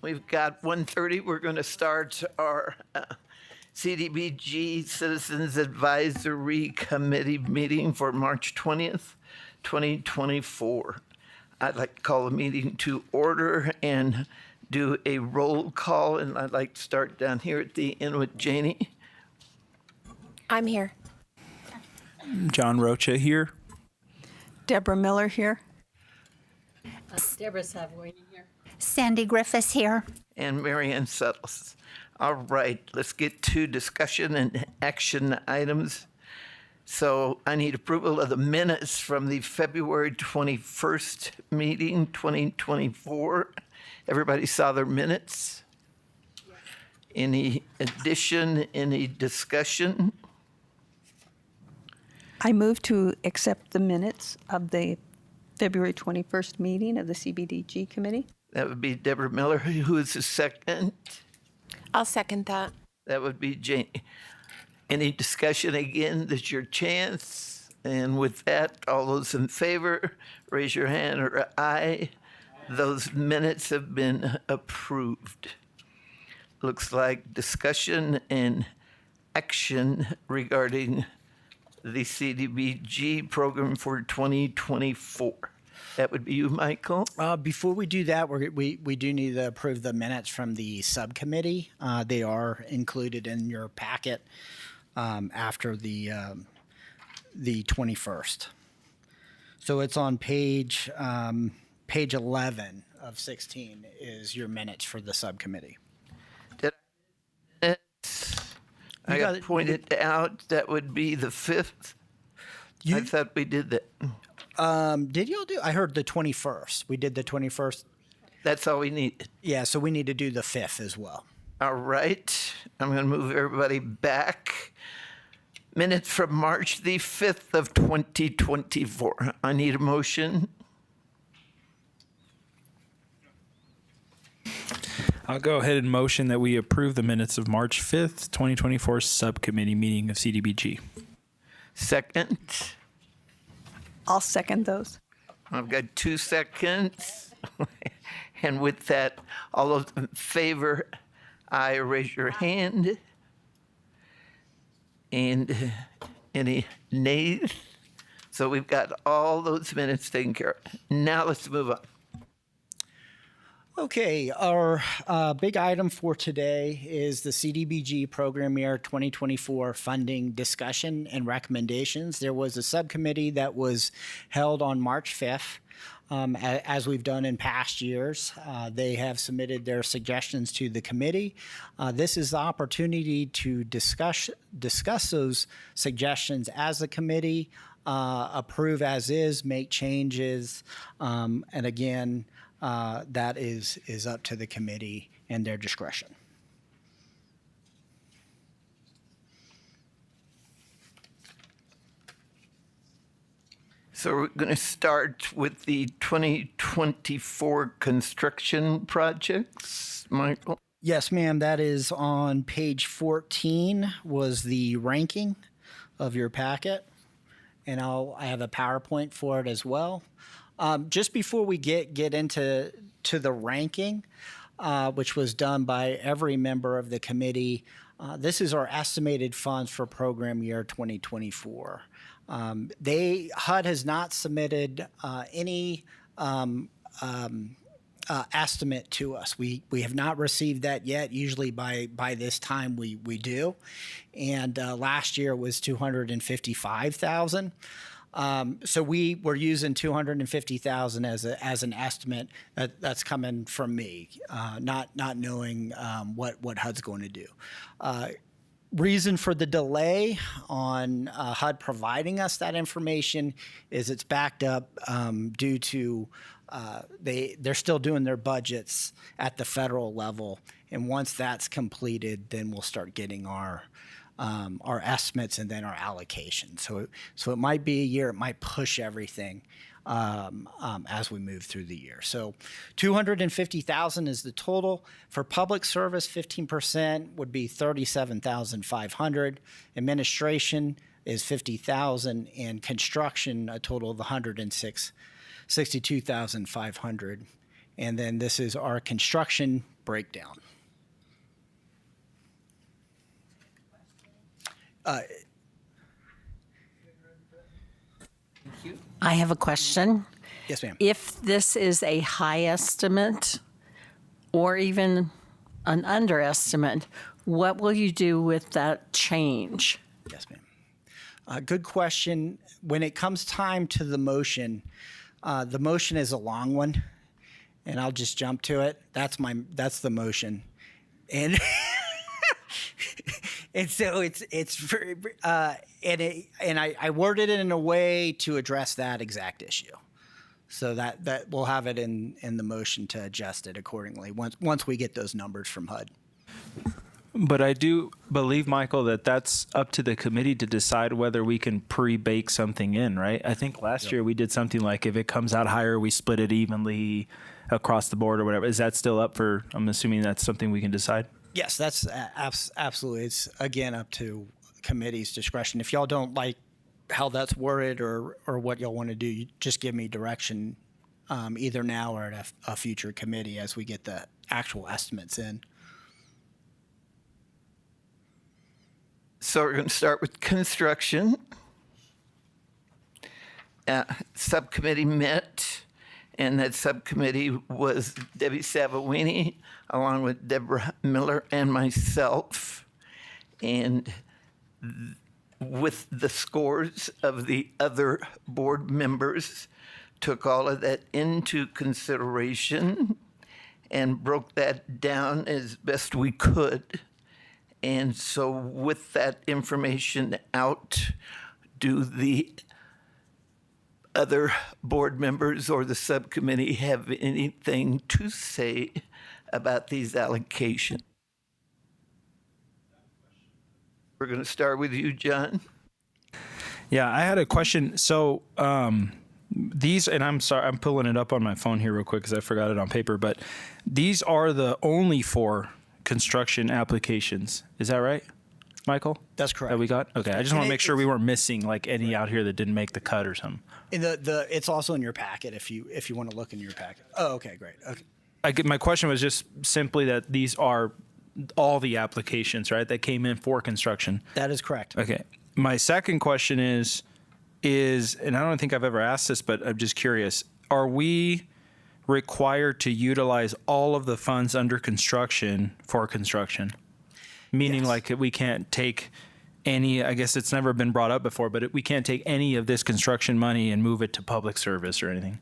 We've got 1:30. We're going to start our CDBG Citizens Advisory Committee meeting for March 20th, 2024. I'd like to call the meeting to order and do a roll call, and I'd like to start down here at the end with Janie. I'm here. John Rocha here. Deborah Miller here. Deborah Savoy here. Sandy Griffiths here. And Marianne Settles. All right, let's get to discussion and action items. So I need approval of the minutes from the February 21st meeting, 2024. Everybody saw their minutes? Any addition, any discussion? I move to accept the minutes of the February 21st meeting of the CBDG committee. That would be Deborah Miller. Who is the second? I'll second that. That would be Janie. Any discussion? Again, this is your chance. And with that, all those in favor, raise your hand or aye. Those minutes have been approved. Looks like discussion and action regarding the CDBG program for 2024. That would be you, Michael. Before we do that, we do need to approve the minutes from the subcommittee. They are included in your packet after the 21st. So it's on page 11 of 16 is your minutes for the subcommittee. I got pointed out that would be the 5th. I thought we did that. Did y'all do? I heard the 21st. We did the 21st. That's all we needed. Yeah, so we need to do the 5th as well. All right. I'm going to move everybody back. Minutes from March the 5th of 2024. I need a motion. I'll go ahead and motion that we approve the minutes of March 5th, 2024 subcommittee meeting of CDBG. Second. I'll second those. I've got 2 seconds. And with that, all those in favor, aye, raise your hand. And any nays? So we've got all those minutes taken care of. Now let's move on. Okay, our big item for today is the CDBG Program Year 2024 funding discussion and recommendations. There was a subcommittee that was held on March 5th. As we've done in past years, they have submitted their suggestions to the committee. This is the opportunity to discuss those suggestions as a committee, approve as is, make changes, and again, that is up to the committee and their discretion. So we're going to start with the 2024 construction projects, Michael. Yes, ma'am. That is on page 14 was the ranking of your packet. And I have a PowerPoint for it as well. Just before we get into the ranking, which was done by every member of the committee, this is our estimated funds for program year 2024. HUD has not submitted any estimate to us. We have not received that yet. Usually by this time we do, and last year was $255,000. So we were using $250,000 as an estimate. That's coming from me, not knowing what HUD's going to do. Reason for the delay on HUD providing us that information is it's backed up due to they're still doing their budgets at the federal level, and once that's completed, then we'll start getting our estimates and then our allocation. So it might be a year. It might push everything as we move through the year. So $250,000 is the total. For public service, 15% would be $37,500. Administration is $50,000, and construction a total of $62,500. And then this is our construction breakdown. I have a question. Yes, ma'am. If this is a high estimate or even an underestimate, what will you do with that change? Yes, ma'am. Good question. When it comes time to the motion is a long one, and I'll just jump to it. That's the motion, and and so it's very, and I worded it in a way to address that exact issue, so that we'll have it in the motion to adjust it accordingly once we get those numbers from HUD. But I do believe, Michael, that that's up to the committee to decide whether we can pre-bake something in, right? I think last year we did something like if it comes out higher, we split it evenly across the board or whatever. Is that still up for, I'm assuming that's something we can decide? Yes, that's absolutely. It's, again, up to committee's discretion. If y'all don't like how that's worded or what y'all want to do, you just give me direction either now or at a future committee as we get the actual estimates in. So we're going to start with construction. Subcommittee met, and that subcommittee was Debbie Savawini, along with Deborah Miller and myself. And with the scores of the other board members, took all of that into consideration and broke that down as best we could. And so with that information out, do the other board members or the subcommittee have anything to say about these allocations? We're going to start with you, John. Yeah, I had a question. So these, and I'm sorry, I'm pulling it up on my phone here real quick because I forgot it on paper, but these are the only 4 construction applications. Is that right, Michael? That's correct. That we got? Okay, I just And want to make sure we it's- weren't missing like any out here that didn't make the cut or something. And it's also in your packet if you want to look in your packet. Oh, okay, great. Okay. My question was just simply that these are all the applications, right, that came in for construction. That is correct. Okay. My second question is, and I don't think I've ever asked this, but I'm just curious, are we required to utilize all of the funds under construction for construction? Meaning Yes. like we can't take any, I guess it's never been brought up before, but we can't take any of this construction money and move it to public service or anything.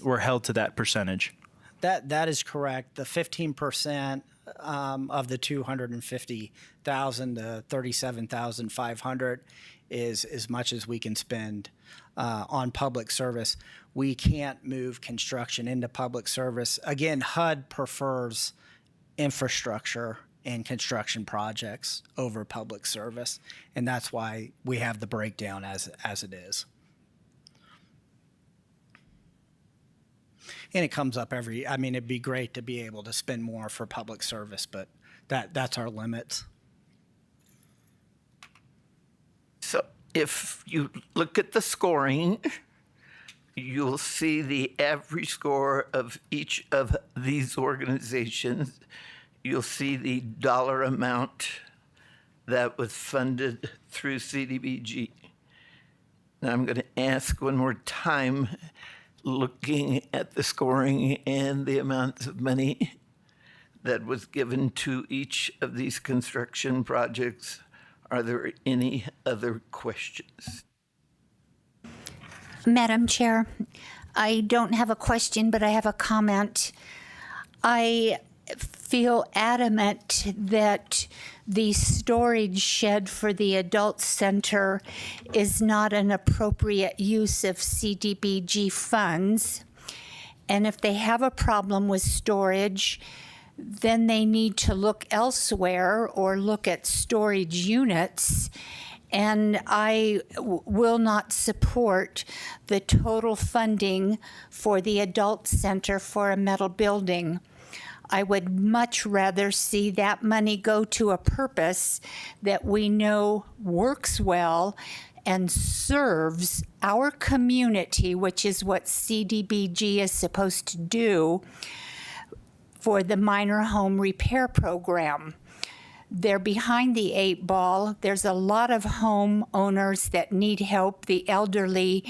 We're held to that percentage. That is correct. The 15% of the 250,000 to 37,500 is as much as we can spend on public service. We can't move construction into public service. Again, HUD prefers infrastructure and construction projects over public service, and that's why we have the breakdown as it is. And it comes up it'd be great to be able to spend more for public service, but that's our limits. So if you look at the scoring, you'll see the average score of each of these organizations. You'll see the dollar amount that was funded through CDBG. Now I'm going to ask one more time, looking at the scoring and the amounts of money that was given to each of these construction projects, are there any other questions? Madam Chair, I don't have a question, but I have a comment. I feel adamant that the storage shed for the adult center is not an appropriate use of CDBG funds. And if they have a problem with storage, then they need to look elsewhere or look at storage units. And I will not support the total funding for the adult center for a metal building. I would much rather see that money go to a purpose that we know works well and serves our community, which is what CDBG is supposed to do, for the minor home repair program. They're behind the 8 ball. There's a lot of homeowners that need help, the elderly,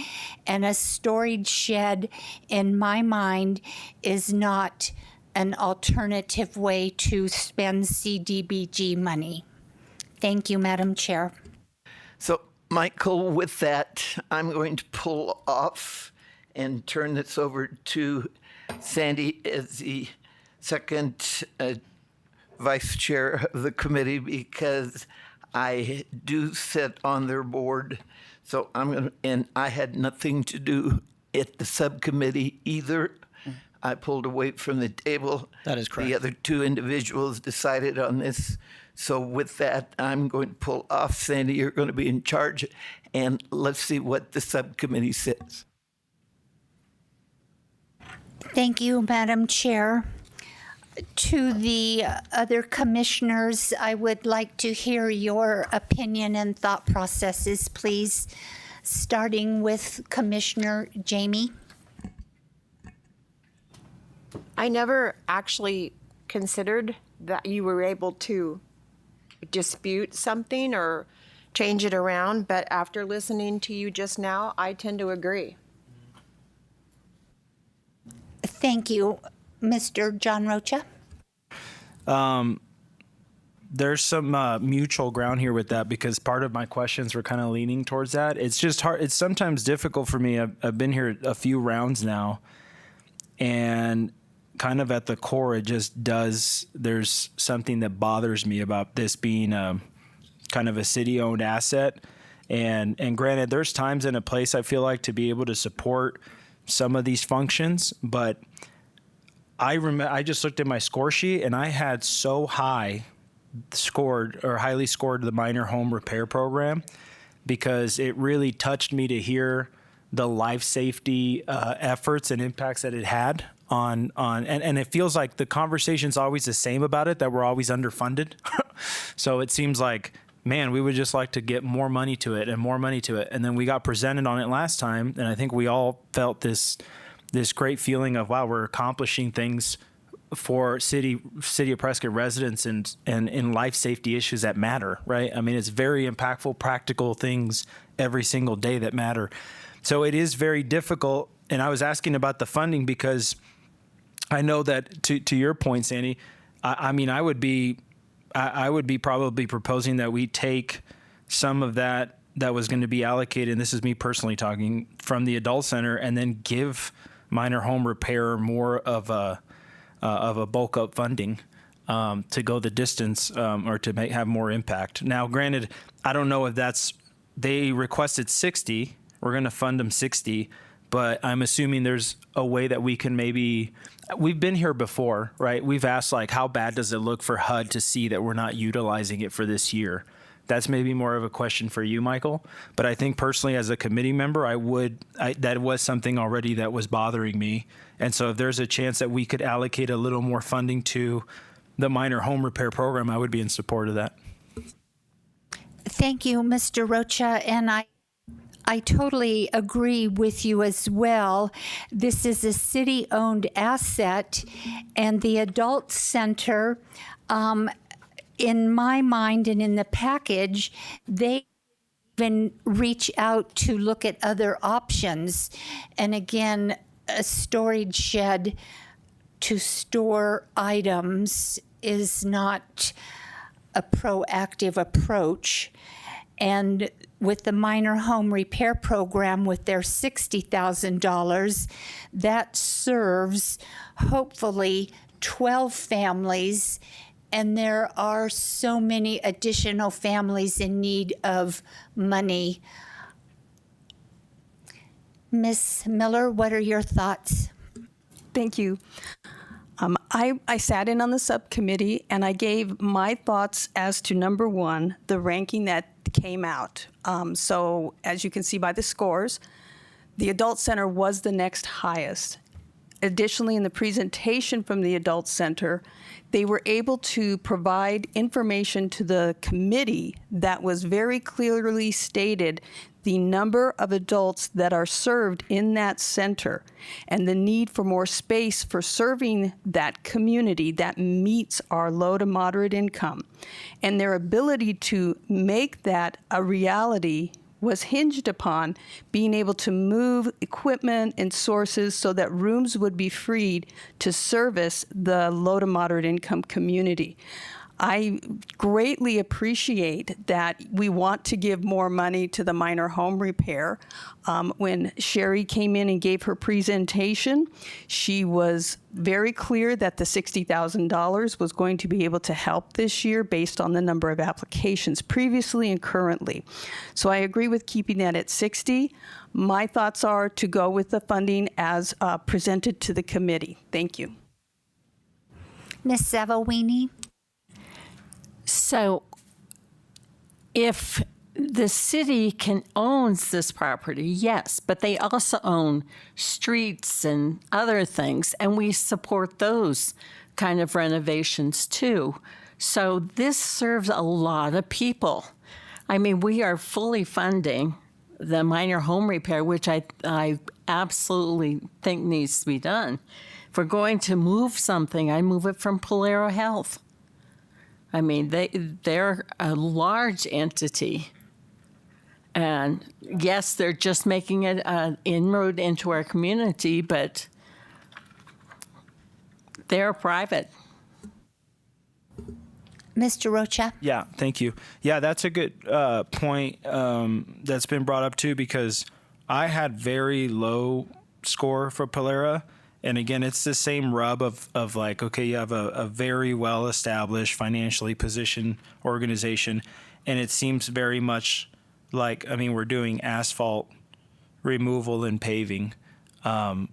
and a storage shed, in my mind, is not an alternative way to spend CDBG money. Thank you, Madam Chair. So, Michael, with that, I'm going to pull off and turn this over to Sandy as the second vice chair of the committee, because I do sit on their board. So and I had nothing to do at the subcommittee either. I pulled away from the table. That is correct. The other 2 individuals decided on this. So with that, I'm going to pull off. Sandy, you're going to be in charge, and let's see what the subcommittee says. Thank you, Madam Chair. To the other commissioners, I would like to hear your opinion and thought processes, please, starting with Commissioner Jamie. I never actually considered that you were able to dispute something or change it around, but after listening to you just now, I tend to agree. Thank you. Mr. John Rocha? There's some mutual ground here with that, because part of my questions were kind of leaning towards that. It's just hard. It's sometimes difficult for me. I've been here a few rounds now, and kind of at the core, there's something that bothers me about this being kind of a city-owned asset. And granted, there's times in a place I feel like to be able to support some of these functions, but I just looked at my score sheet and I had so highly scored the minor home repair program, because it really touched me to hear the life safety efforts and impacts that it had on and it feels like the conversation's always the same about it, that we're always underfunded. So it seems like, man, we would just like to get more money to it and more money to it. And then we got presented on it last time, and I think we all felt this great feeling of, wow, we're accomplishing things for city of Prescott residents and in life safety issues that matter, right? I mean, it's very impactful, practical things every single day that matter. So it is very difficult. And I was asking about the funding because I know that to your point, Sandy, I mean, I would be probably proposing that we take some of that was going to be allocated, and this is me personally talking, from the adult center, and then give minor home repair more of a bulk up funding to go the distance or to have more impact. Now, granted, I don't know if they requested 60. We're going to fund them 60, but I'm assuming there's a way that we can we've been here before, right? We've asked, like, how bad does it look for HUD to see that we're not utilizing it for this year? That's maybe more of a question for you, Michael. But I think personally, as a committee member, that was something already that was bothering me. And so if there's a chance that we could allocate a little more funding to the minor home repair program, I would be in support of that. Thank you, Mr. Rocha, and I totally agree with you as well. This is a city-owned asset, and the adult center, in my mind and in the package, they even reach out to look at other options. And again, a storage shed to store items is not a proactive approach. And with the minor home repair program, with their $60,000, that serves hopefully 12 families. And there are so many additional families in need of money. Ms. Miller, what are your thoughts? Thank you. I sat in on the subcommittee, and I gave my thoughts as to number one, the ranking that came out. So as you can see by the scores, the adult center was the next highest. additionally, in the presentation from the Adult Center, they were able to provide information to the committee that was very clearly stated the number of adults that are served in that center and the need for more space for serving that community that meets our low to moderate income. And their ability to make that a reality was hinged upon being able to move equipment and sources so that rooms would be freed to service the low to moderate income community. I greatly appreciate that we want to give more money to the minor home repair. When Sherry came in and gave her presentation, she was very clear that the $60,000 was going to be able to help this year based on the number of applications previously and currently. So I agree with keeping that at 60. My thoughts are to go with the funding as presented to the committee. Thank you. Ms. Zavawini? So if the city owns this property, yes, but they also own streets and other things, and we support those kind of renovations too. So this serves a lot of people. I mean, we are fully funding the minor home repair, which I absolutely think needs to be done. If we're going to move something, I move it from Polaro Health. I mean, they're a large entity. And yes, they're just making it an inroad into our community, but they're private. Mr. Rocha? Yeah, thank you. Yeah, that's a good point that's been brought up too, because I had very low score for Polaro. And again, it's the same rub of like, okay, you have a very well-established, financially positioned organization, and it seems very much like, I mean, we're doing asphalt removal and paving. I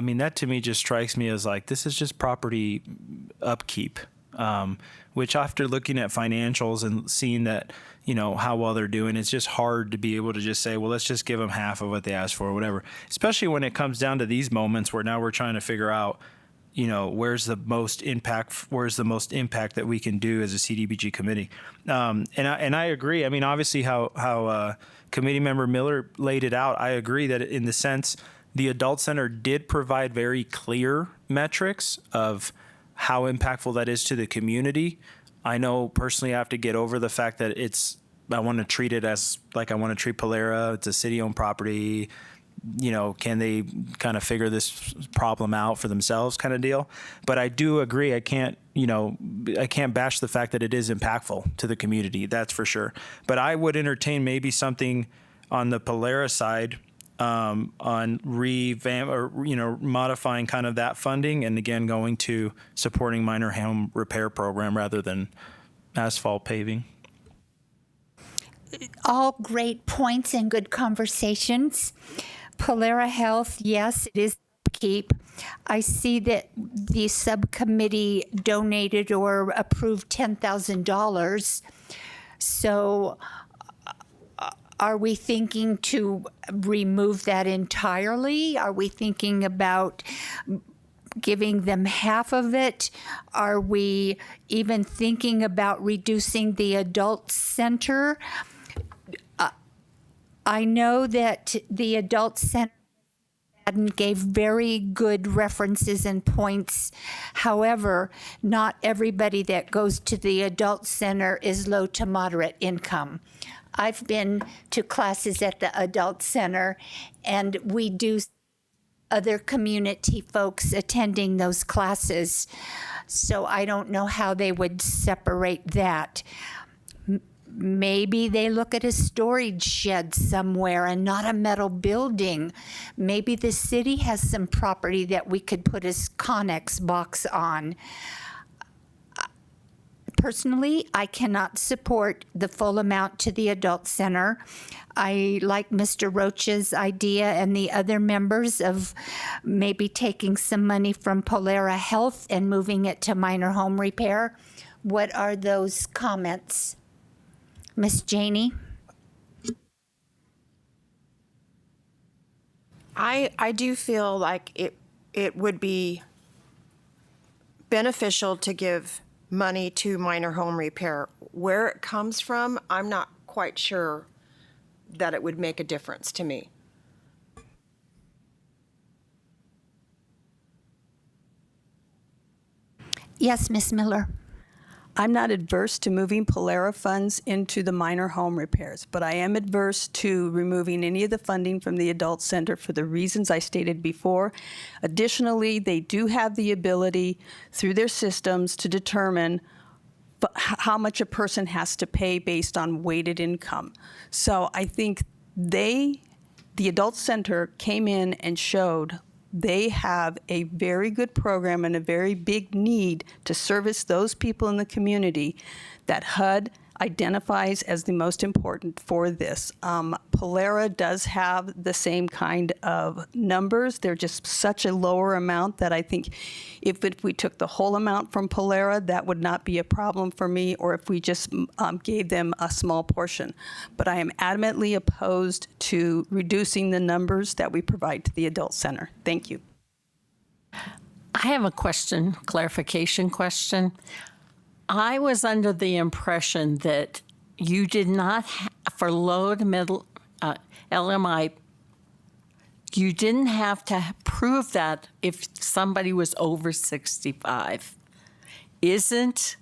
mean, that to me just strikes me as like, this is just property upkeep, which after looking at financials and seeing that, you know, how well they're doing, it's just hard to be able to just say, well, let's just give them half of what they asked for or whatever, especially when it comes down to these moments where now we're trying to figure out, you know, where's the most impact that we can do as a CDBG committee. And I agree. I mean, obviously how committee member Miller laid it out, I agree that in the sense the Adult Center did provide very clear metrics of how impactful that is to the community. I know personally I have to get over the fact that I want to treat it as like I want to treat Polaro. It's a city-owned property. You know, can they kind of figure this problem out for themselves kind of deal? But I do agree. I can't bash the fact that it is impactful to the community. That's for sure. But I would entertain maybe something on the Polaro side on revamp or, you know, modifying kind of that funding. And again, going to supporting minor home repair program rather than asphalt paving. All great points and good conversations. Polaro Health, yes, it is upkeep. I see that the subcommittee donated or approved $10,000. So are we thinking to remove that entirely? Are we thinking about giving them half of it? Are we even thinking about reducing the adult center? I know that the adult center gave very good references and points. However, not everybody that goes to the adult center is low to moderate income. I've been to classes at the adult center, and we do other community folks attending those classes. So I don't know how they would separate that. Maybe they look at a storage shed somewhere and not a metal building. Maybe the city has some property that we could put a Connex box on. Personally, I cannot support the full amount to the adult center. I like Mr. Roach's idea and the other members of maybe taking some money from Polaro Health and moving it to minor home repair. What are those comments? Miss Janey? I do feel like it would be beneficial to give money to minor home repair. Where it comes from, I'm not quite sure that it would make a difference to me. Yes, Ms. Miller. I'm not adverse to moving Polera funds into the minor home repairs, but I am adverse to removing any of the funding from the adult center for the reasons I stated before. Additionally, they do have the ability through their systems to determine how much a person has to pay based on weighted income. So I think the adult center came in and showed they have a very good program and a very big need to service those people in the community that HUD identifies as the most important for this. Polera does have the same kind of numbers. They're just such a lower amount that I think if we took the whole amount from Polera, that would not be a problem for me, or if we just gave them a small portion. But I am adamantly opposed to reducing the numbers that we provide to the adult center. Thank you. I have a question, clarification question. I was under the impression that you did not, for low to middle LMI, you didn't have to prove that if somebody was over 65. Isn't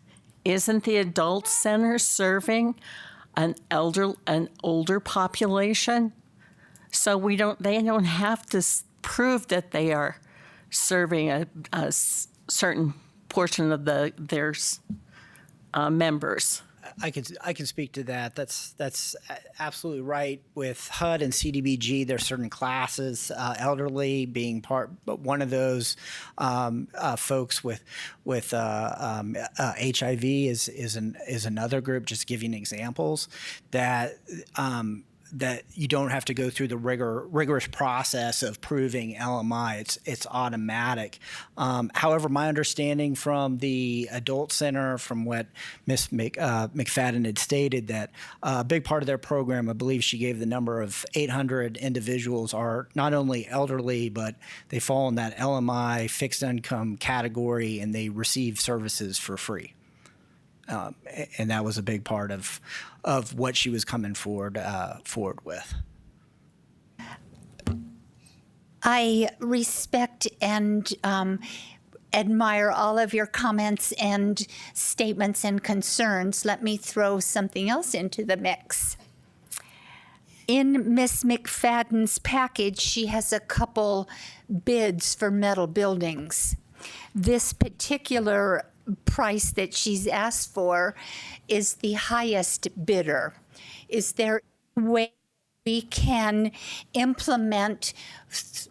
the adult center serving an older population? So they don't have to prove that they are serving a certain portion of their members. I can speak to that. That's absolutely right. With HUD and CDBG, there's certain classes, elderly being but one of those folks with HIV is another group. Just giving examples that you don't have to go through the rigorous process of proving LMI. It's automatic. However, my understanding from the adult center, from what Ms. McFadden had stated, that a big part of their program, I believe she gave the number of 800 individuals, are not only elderly, but they fall in that LMI fixed income category, and they receive services for free. And that was a big part of what she was coming forward with. I respect and admire all of your comments and statements and concerns. Let me throw something else into the mix. In Ms. McFadden's package, she has a couple bids for metal buildings. This particular price that she's asked for is the highest bidder. Is there a way we can implement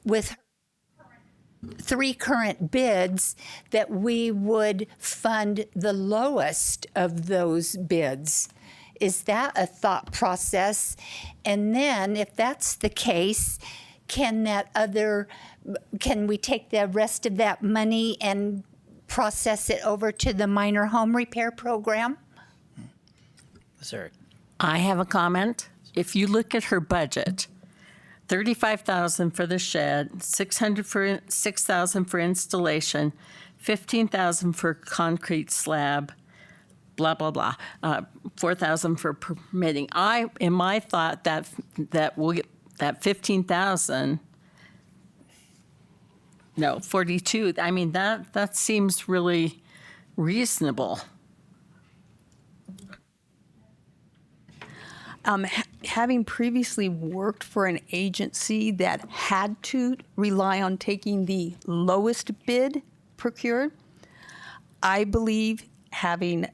with 3 current bids that we would fund the lowest of those bids? Is that a thought process? And then if that's the case, can we take the rest of that money and process it over to the minor home repair program? Sir. I have a comment. If you look at her budget, $35,000 for the shed, $6,000 for installation, $15,000 for concrete slab, blah blah blah, $4,000 for permitting. In my thought that we'll get that $15,000. No, 42. I mean, that seems really reasonable. Having previously worked for an agency that had to rely on taking the lowest bid procured, I believe having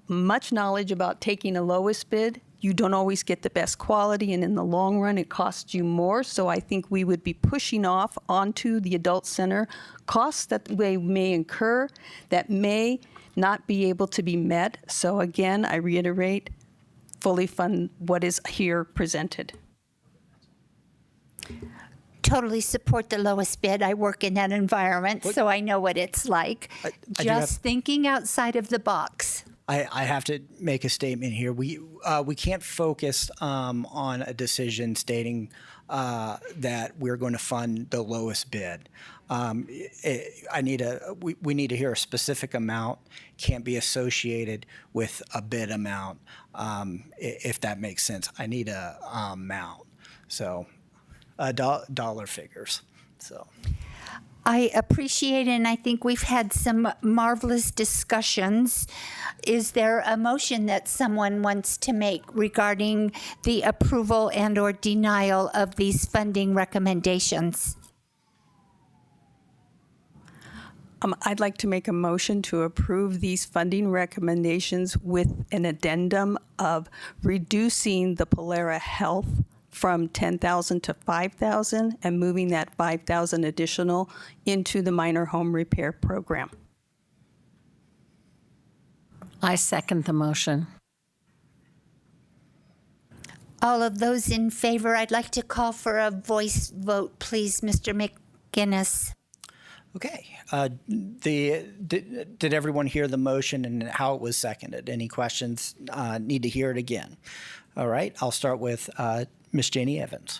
much knowledge about taking a lowest bid, you don't always get the best quality, and in the long run, it costs you more. So I think we would be pushing off onto the adult center costs that they may incur that may not be able to be met. So again, I reiterate, fully fund what is here presented. Totally support the lowest bid. I work in that environment, so I know what it's like. Just thinking outside of the box. I have to make a statement here. We can't focus on a decision stating that we're going to fund the lowest bid. We need to hear a specific amount. Can't be associated with a bid amount, if that makes sense. I need a amount, so dollar figures. So. I appreciate and I think we've had some marvelous discussions. Is there a motion that someone wants to make regarding the approval and or denial of these funding recommendations? I'd like to make a motion to approve these funding recommendations with an addendum of reducing the Polera Health from 10,000 to 5,000 and moving that 5,000 additional into the minor home repair program. I second the motion. All of those in favor, I'd like to call for a voice vote, please, Mr. McGinnis. Okay. Did everyone hear the motion and how it was seconded? Any questions? Need to hear it again. All right. I'll start with Ms. Janie Evans.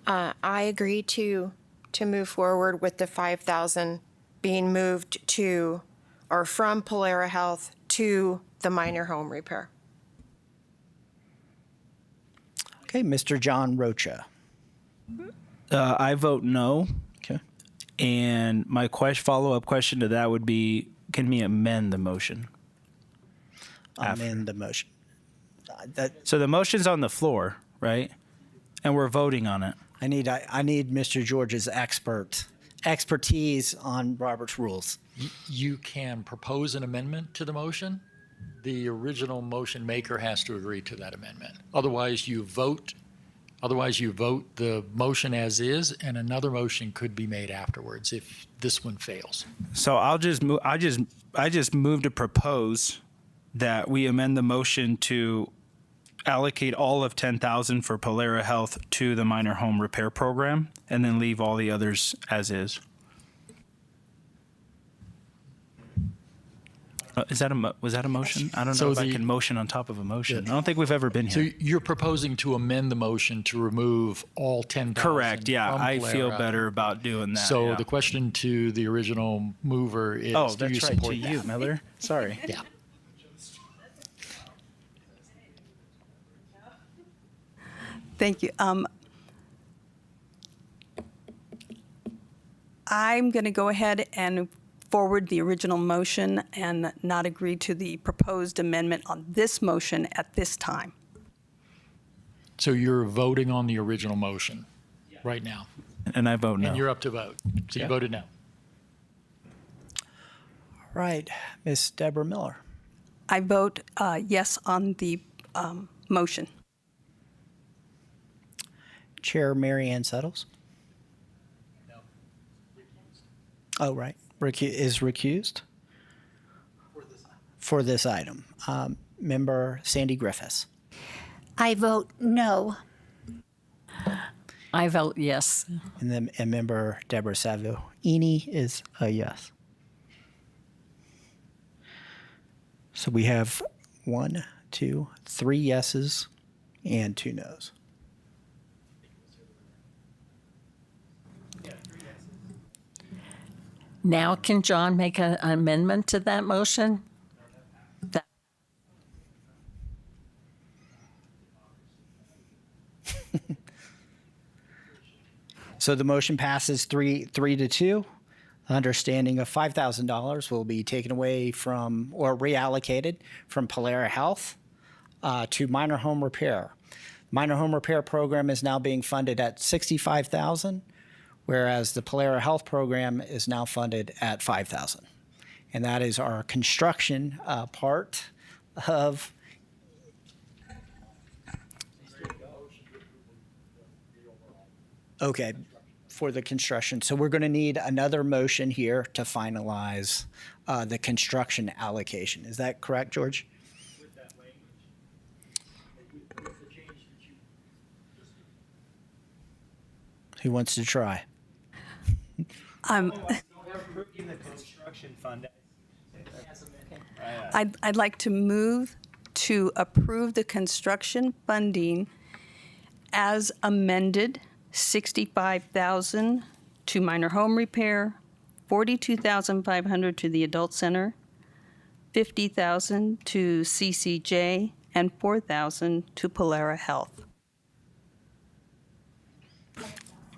I agree to move forward with the 5,000 being moved to or from Polera Health to the minor home repair. Okay. Mr. John Rocha. I vote no. Okay. And my follow-up question to that would be, can we amend the motion? Amend the motion. So the motion's on the floor, right? And we're voting on it. I need Mr. George's expertise on Robert's rules. You can propose an amendment to the motion. The original motion maker has to agree to that amendment. Otherwise, you vote the motion as is, and another motion could be made afterwards if this one fails. So I just move to propose that we amend the motion to allocate all of 10,000 for Polera Health to the minor home repair program, and then leave all the others as is. Was that a motion? I don't know if I can motion on top of a motion. I don't think we've ever been So here. you're proposing to amend the motion to remove all 10,000. Correct. Yeah, from I feel Polera. better about doing that. So yeah. the question to the original mover is, Oh, do you that's right. support To that? you, Miller. Sorry. Yeah. Thank you. I'm going to go ahead and forward the original motion and not agree to the proposed amendment on this motion at this time. So you're voting on the original motion right now, And I vote no. and you're up to vote. So you voted no. All right. Ms. Deborah Miller. I vote yes on the motion. Chair Mary Ann Settles. No. Oh, right. Is recused? For this item. Member Sandy Griffiths. I vote no. I vote yes. And then member Deborah Savoini is a yes. So we have 1, 2, 3 yeses and 2 nos. Now can John make an amendment to that motion? That- So the motion passes 3 to 2. Understanding of $5,000 will be taken away from or reallocated from Polera Health to minor home repair. Minor home repair program is now being funded at $65,000, whereas the Polera Health program is now funded at $5,000, and that is our construction part of. Okay, for the construction. So we're going to need another motion here to finalize the construction allocation. Is that correct, George? With that language, with the change that you just Who wants to try? Approving the construction fund. I'd like to move to approve the construction funding as amended, 65,000 to minor home repair, 42,500 to the adult center, 50,000 to CCJ, and 4,000 to Polera Health.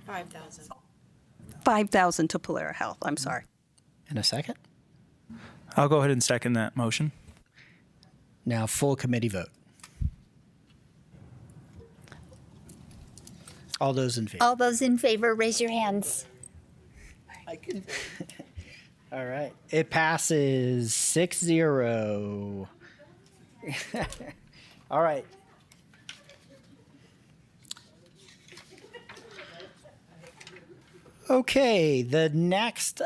5,000. 5,000 to Polera Health, I'm sorry. In a second. I'll go ahead and second that motion. Now, full committee vote. All those in favor? All those in favor, raise your hands. I can. All right. It passes 6-0. All right. Okay, the next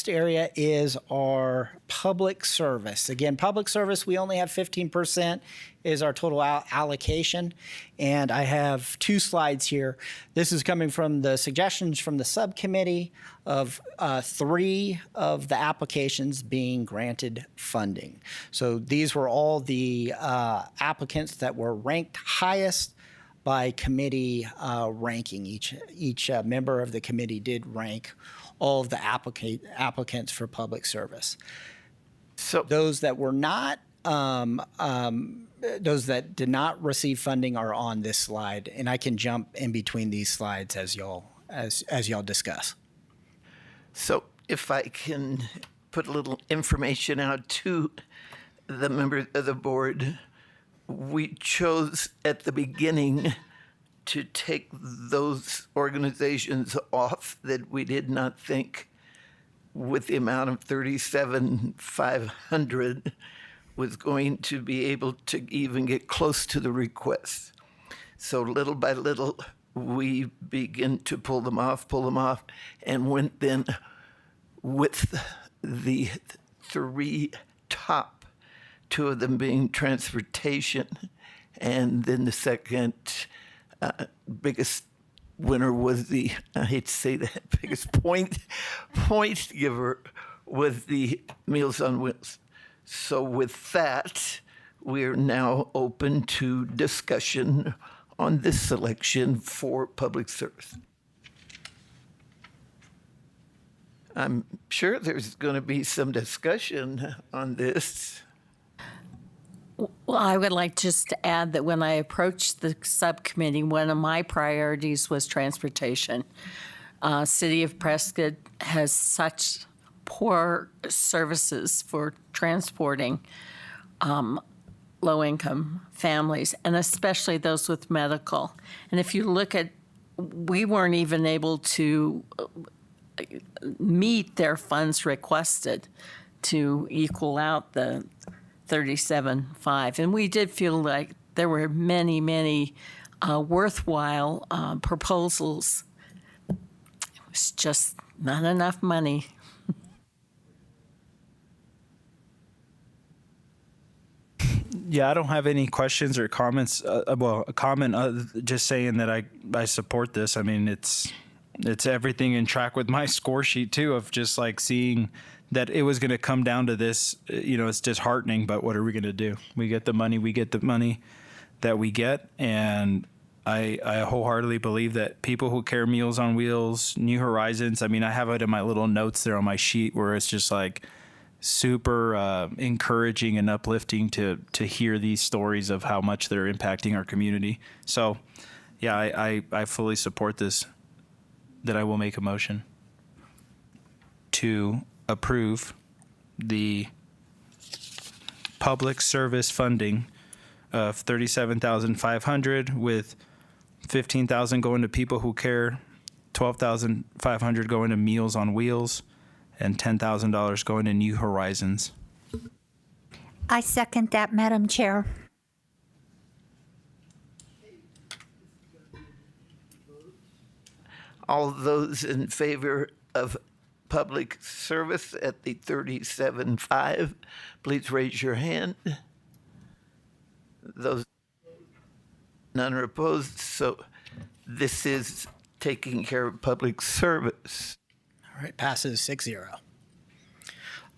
area is our public service. Again, public service, we only have 15% is our total allocation. And I have 2 slides here. This is coming from the suggestions from the subcommittee of 3 of the applications being granted funding. So these were all the applicants that were ranked highest by committee ranking. Each member of the committee did rank all of the applicants for public service. So Those that were not, those that did not receive funding are on this slide, and I can jump in between these slides as y'all discuss. So if I can put a little information out to the members of the board, we chose at the beginning to take those organizations off that we did not think, with the amount of 37,500, was going to be able to even get close to the request. So little by little, we begin to pull them off, and went then with the 3 top, 2 of them being transportation, and then the second biggest winner was the, I hate to say that, biggest point giver was the Meals on Wheels. So with that, we're now open to discussion on this selection for public service. I'm sure there's going to be some discussion on this. Well, I would like just to add that when I approached the subcommittee, one of my priorities was transportation. City of Prescott has such poor services for transporting low-income families, and especially those with medical. And if you look at, we weren't even able to meet their funds requested to equal out the 37.5. And we did feel like there were many worthwhile proposals. It was just not enough money. Yeah, I don't have any questions or comments. Well, a comment just saying that I support this. I mean, it's everything in track with my score sheet too, of just like seeing that it was going to come down to this. It's disheartening, but what are we going to do? We get the money that we get, and I wholeheartally believe that people who care Meals on Wheels, New Horizons. I mean, I have it in my little notes there on my sheet where it's just like super encouraging and uplifting to hear these stories of how much they're impacting our community. So, yeah, I fully support this. That I will make a motion to approve the public service funding of $37,500, with $15,000 going to people who care, $12,500 going to Meals on Wheels, and $10,000 going to New Horizons. I second that, Madam Chair. All those in favor of public service at the 37.5, please raise your hand. Those, none are opposed, so this is taking care of public service. All right, passes 6-0.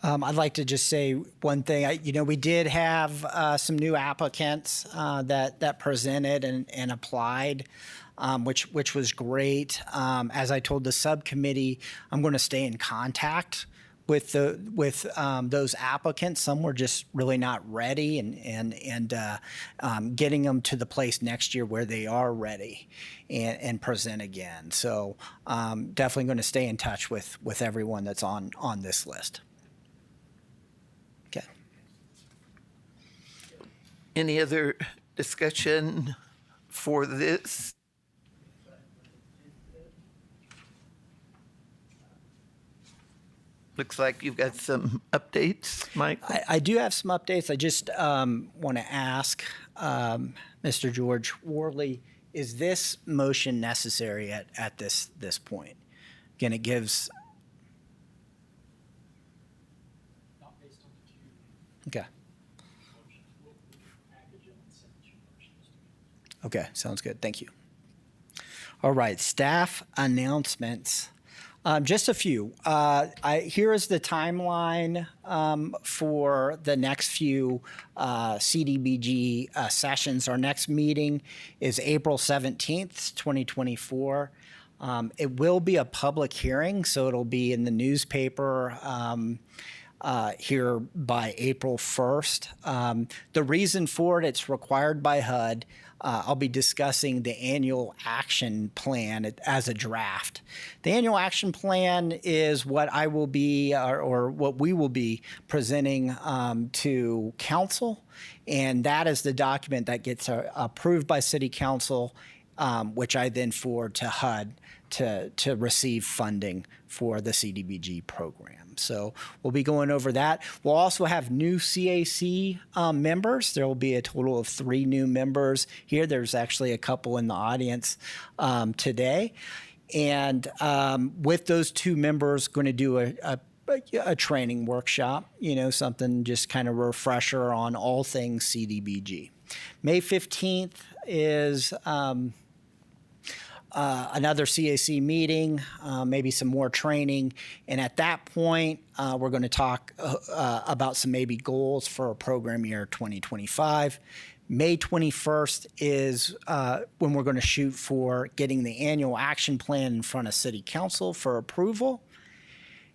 I'd like to just say one thing. We did have some new applicants that presented and applied, which was great. As I told the subcommittee, I'm going to stay in contact with those applicants. Some were just really not ready, and getting them to the place next year where they are ready and present again. So definitely going to stay in touch with everyone that's on this list. Okay. Any other discussion for this? Looks like you've got some updates, Mike. I do have some updates. I just want to ask Mr. George Worley, is this motion necessary at this point? Again, it gives. Not based on the two Okay. motions. We'll package them and send two motions together. Okay, sounds good. Thank you. All right, staff announcements. Just a few. Here is the timeline for the next few CDBG sessions. Our next meeting is April 17th, 2024. It will be a public hearing, so it'll be in the newspaper here by April 1st. The reason for it, it's required by HUD. I'll be discussing the annual action plan as a draft. The annual action plan is what I will be, or what we will be presenting to council, and that is the document that gets approved by City Council, which I then forward to HUD to receive funding for the CDBG program. So we'll be going over that. We'll also have new CAC members. There will be a total of 3 new members here. There's actually a couple in the audience today. And with those 2 members, going to do a training workshop, something just kind of a refresher on all things CDBG. May 15th is another CAC meeting, maybe some more training. And at that point, we're going to talk about some maybe goals for a program year 2025. May 21st is when we're going to shoot for getting the annual action plan in front of City Council for approval.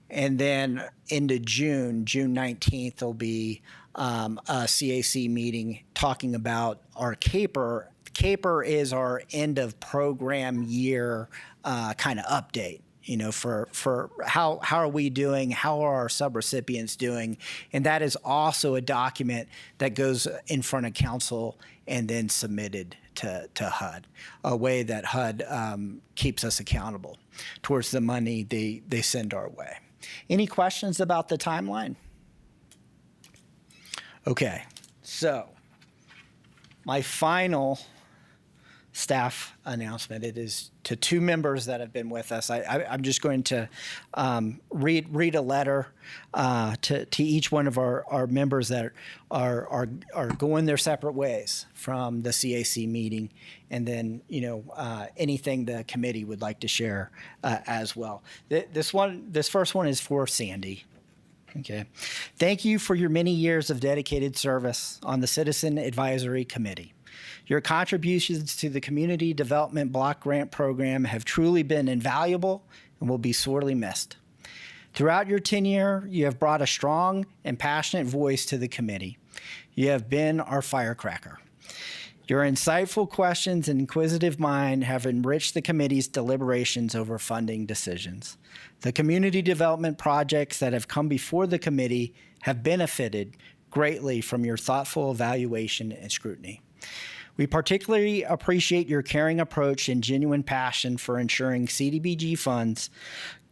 And then into June 19th, there'll be a CAC meeting talking about our CAPER. CAPER is our end of program year kind of update, for how are we doing, how are our subrecipients doing, and that is also a document that goes in front of council and then submitted to HUD, a way that HUD keeps us accountable towards the money they send our way. Any questions about the timeline? Okay, so my final staff announcement. It is to 2 members that have been with us. I'm just going to read a letter to each one of our members that are going their separate ways from the CAC meeting, and then anything the committee would like to share as well. This first one is for Sandy. Okay. Thank you for your many years of dedicated service on the Citizen Advisory Committee. Your contributions to the Community Development Block Grant Program have truly been invaluable and will be sorely missed. Throughout your tenure, you have brought a strong and passionate voice to the committee. You have been our firecracker. Your insightful questions and inquisitive mind have enriched the committee's deliberations over funding decisions. The community development projects that have come before the committee have benefited greatly from your thoughtful evaluation and scrutiny. We particularly appreciate your caring approach and genuine passion for ensuring CDBG funds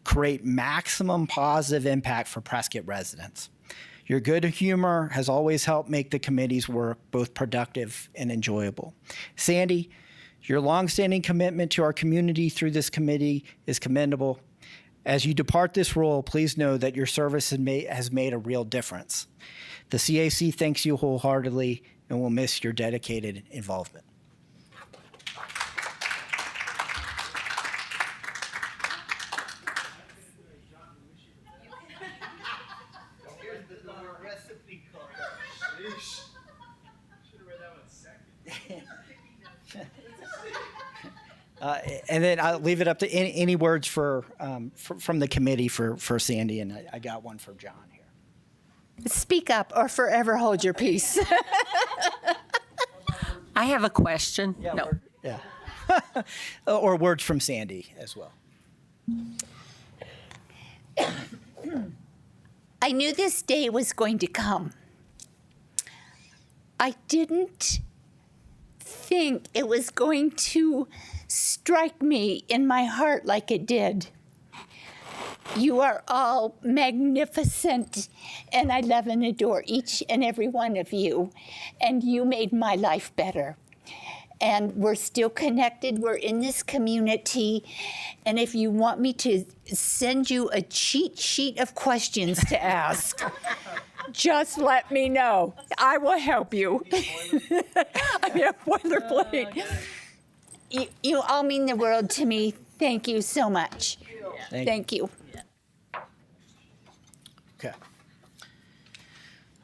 create maximum positive impact for Prescott residents. Your good humor has always helped make the committee's work both productive and enjoyable. Sandy, your longstanding commitment to our community through this committee is commendable. As you depart this role, please know that your service has made a real difference. The CAC thanks you wholeheartedly and will miss your dedicated involvement. And then I'll leave it up to any words from the committee for Sandy, and I got one for John here. Speak up or forever hold your peace. I have a question. No. Yeah. Or words from Sandy as well. I knew this day was going to come. I didn't think it was going to strike me in my heart like it did. You are all magnificent, and I love and adore each and every one of you, and you made my life better. And we're still connected. We're in this community. And if you want me to send you a cheat sheet of questions to ask, just let me know. I will help you. I mean, a boilerplate. You all mean the world to me. Thank you so much. Thank you. Okay.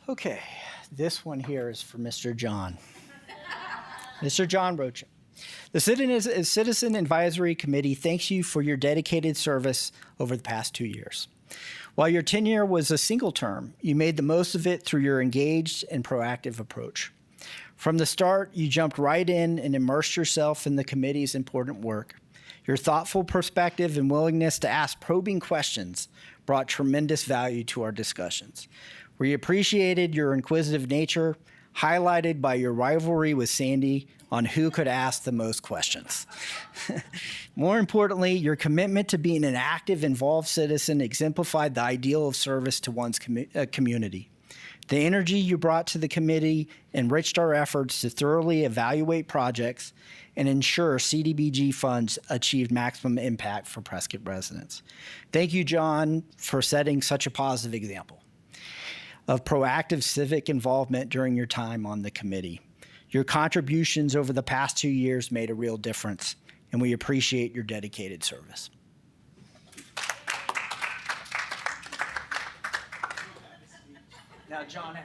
Okay. This one here is for Mr. John. Mr. John Rocha. The Citizen Advisory Committee thanks you for your dedicated service over the past 2 years. While your tenure was a single term, you made the most of it through your engaged and proactive approach. From the start, you jumped right in and immersed yourself in the committee's important work. Your thoughtful perspective and willingness to ask probing questions brought tremendous value to our discussions. We appreciated your inquisitive nature, highlighted by your rivalry with Sandy on who could ask the most questions. More importantly, your commitment to being an active, involved citizen exemplified the ideal of service to one's community. The energy you brought to the committee enriched our efforts to thoroughly evaluate projects and ensure CDBG funds achieved maximum impact for Prescott residents. Thank you, John, for setting such a positive example of proactive civic involvement during your time on the committee. Your contributions over the past 2 years made a real difference, and we appreciate your dedicated service. Now, John has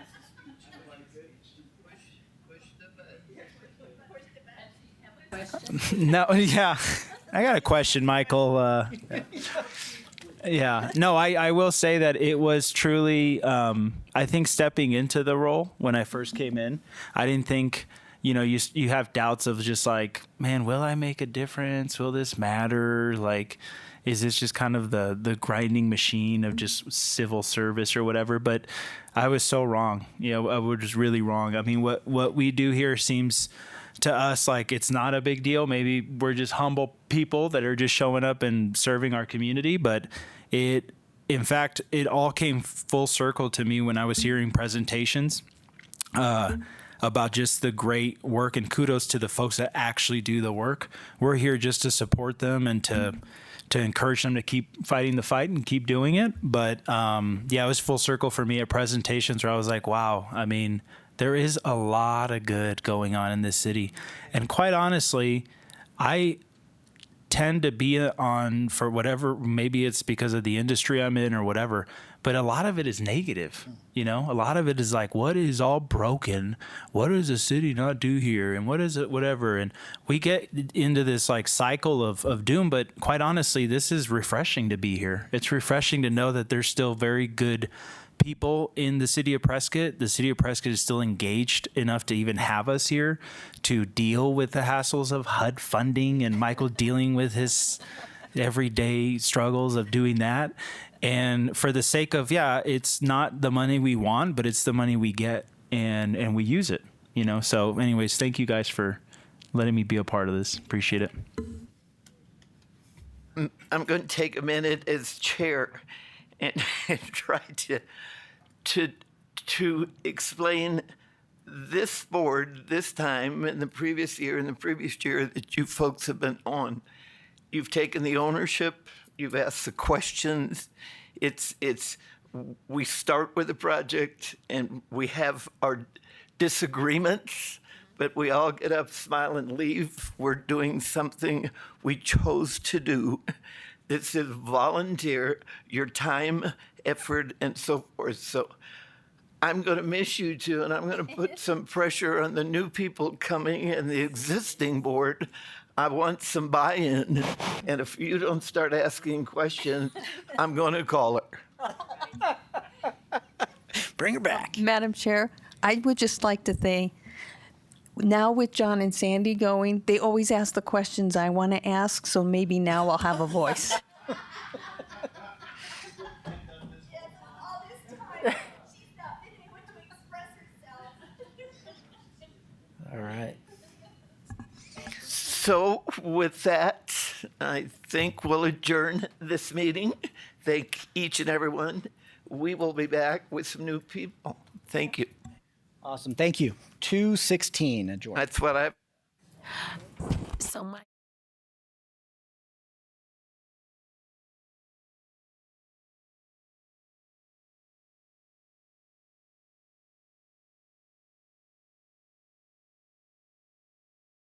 No, yeah. I got a question, Michael. Yeah. No, I will say that it was truly, I think stepping into the role when I first came in, I didn't think, you have doubts of just like, man, will I make a difference? Will this matter? Like, is this just kind of the grinding machine of just civil service or whatever? But I was so wrong. I was really wrong. I mean, what we do here seems to us like it's not a big deal. Maybe we're just humble people that are just showing up and serving our community. But in fact, it all came full circle to me when I was hearing presentations about just the great work, and kudos to the folks that actually do the work. We're here just to support them and to encourage them to keep fighting the fight and keep doing it. But it was full circle for me at presentations where I was like, wow, I mean, there is a lot of good going on in this city. And quite honestly, I tend to be on for whatever, maybe it's because of the industry I'm in or whatever, but a lot of it is negative. A lot of it is like, what is all broken? What does the city not do here? And what is it, whatever? And we get into this like cycle of doom, but quite honestly, this is refreshing to be here. It's refreshing to know that there's still very good people in the city of Prescott. The city of Prescott is still engaged enough to even have us here to deal with the hassles of HUD funding and Michael dealing with his everyday struggles of doing that. And for the sake of, it's not the money we want, but it's the money we get and we use it, So anyways, thank you guys for letting me be a part of this. Appreciate it. I'm going to take a minute as chair and try to explain this board this time and the previous year and the previous year that you folks have been on. You've taken the ownership. You've asked the questions. We start with a project and we have our disagreements, but we all get up, smile, and leave. We're doing something we chose to do. This is volunteer, your time, effort, and so forth. So I'm going to miss you too, and I'm going to put some pressure on the new people coming and the existing board I want some buy-in. And if you don't start asking questions, I'm going to call her. Bring her back. Madam Chair, I would just like to say, now with John and Sandy going, they always ask the questions I want to ask, so maybe now I'll have a voice. All right. So with that, I think we'll adjourn this meeting. Thank each and everyone. We will be back with some new people. Thank you. Awesome. Thank you. 2:16 adjourned. That's what I. So much.